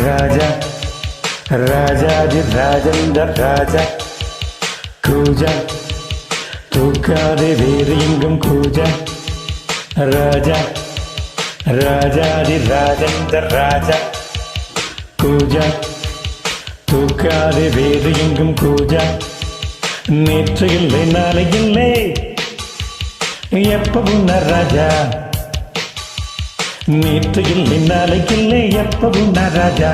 ராஜா ராஜாதி ராஜந்த ராஜா கூஜா தூக்காதே வேறு எங்கும் கூஜா ராஜா ராஜாதி ராஜந்த ராஜா கூஜா தூக்காதே வேறு எங்கும் கூஜா நேற்று இல்லை நாளை இல்லை எப்பவும் ராஜா நேற்று இல்லை நாளை இல்லை எப்பவும் ராஜா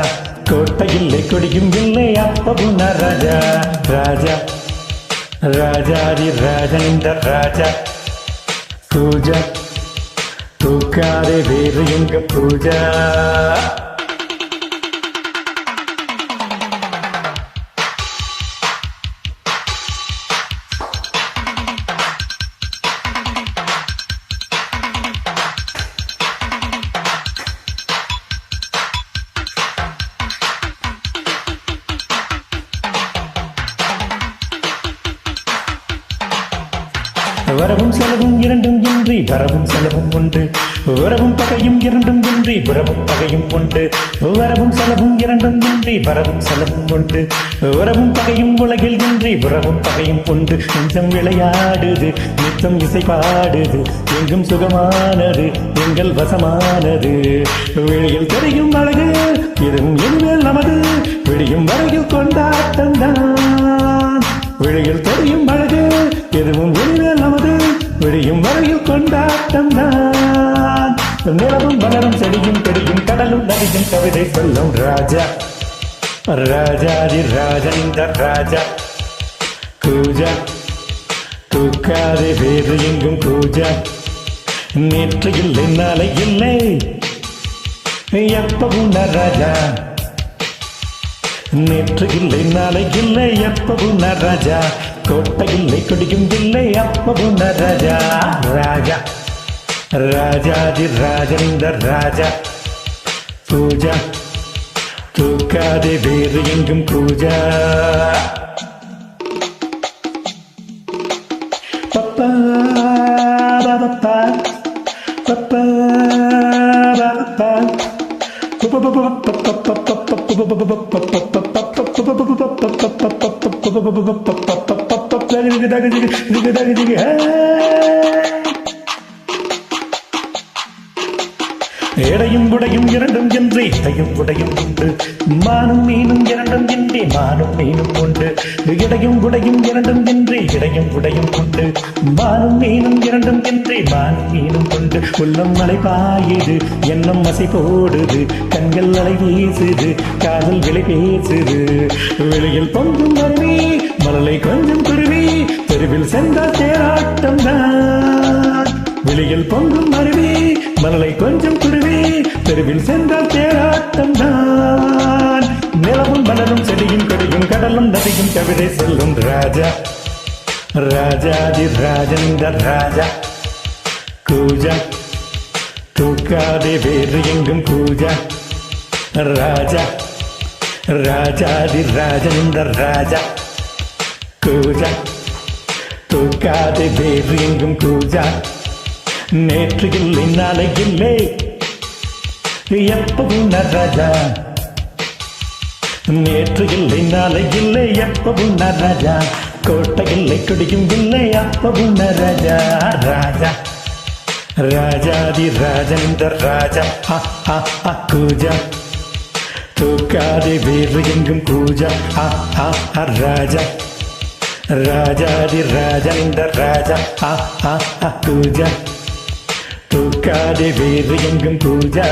கோட்டை இல்லை கொடியும் இல்லை அப்பவும் ராஜா ராஜா ராஜாதி ராஜேந்திர ராஜா பூஜா தூக்காதே வேறு எங்க பூஜா வரவும் செலவும் இரண்டும் இன்றி வரவும் செலவும் உண்டு வரவும் பகையும் இரண்டும் இன்றி வரவும் பகையும் உண்டு வரவும் செலவும் இரண்டும் இன்றி வரவும் செலவும் உண்டு வரவும் பகையும் உலகில் இன்றி வரவும் பகையும் உண்டு நெஞ்சம் விளையாடுது நித்தம் இசை பாடுது எங்கும் சுகமானது எங்கள் வசமானது வெளியில் தெரியும் அழகு இதுவும் இனிமேல் நமது விடியும் வரையில் கொண்டாட்டம் தான் வெளியில் தெரியும் அழகு எதுவும் இனிமேல் நமது விடியும் வரையில் கொண்டாட்டம் தான் நிலவும் வளரும் செடியும் பெரியும் கடலும் நதியும் கவிதை சொல்லும் ராஜா ராஜாதி ராஜேந்திர ராஜா கூஜா தூக்காதே வேறு எங்கும் கூஜா நேற்று இல்லை நாளை இல்லை எப்பவும் ராஜா நேற்று இல்லை நாளை இல்லை எப்பவும் ராஜா கோட்டை இல்லை கொடியும் இல்லை அப்பவும் ராஜா ராஜா ராஜாதி ராஜேந்திர ராஜா பூஜா தூக்காதே வேறு எங்கும் பூஜா பப்பா பப்பா பப்பா எடையும் உடையும் இரண்டும் என்று இடையும் உடையும் உண்டு மானும் மீனும் இரண்டும் இன்றி மானும் மீனும் உண்டு இடையும் உடையும் இரண்டும் இன்றி இடையும் உடையும் உண்டு மானும் மீனும் இரண்டும் இன்றி மானும் மீனும் உண்டு உள்ளம் மலை பாயுது எண்ணம் மசை போடுது கண்கள் அலை வீசுது காதல் விலை பேசுது வெளியில் பொங்கும் மருவி மலலை கொஞ்சம் குருவி தெருவில் சென்றால் தேராட்டம் தான் வெளியில் பொங்கும் மருவி மலலை கொஞ்சம் குருவி தெருவில் சென்றால் தேராட்டம் தான் நிலவும் மலரும் செடியும் கொடியும் கடலும் நதியும் கவிதை சொல்லும் ராஜா ராஜாதி ராஜேந்திர ராஜா கூஜா தூக்காதே வேறு எங்கும் கூஜா ராஜா ராஜாதி ராஜேந்திர ராஜா கூஜா தூக்காதே வேறு எங்கும் கூஜா நேற்று இல்லை நாளை இல்லை எப்பவும் ராஜா நேற்று இல்லை நாளை இல்லை எப்பவும் ராஜா கோட்டை இல்லை கொடியும் இல்லை அப்பவும் ராஜா ராஜா ராஜாதி ராஜேந்திர ராஜா கூஜா தூக்காதே வேறு எங்கும் கூஜா ராஜா ராஜாதி ராஜேந்திர ராஜா கூஜா தூக்காதே வேறு எங்கும் பூஜா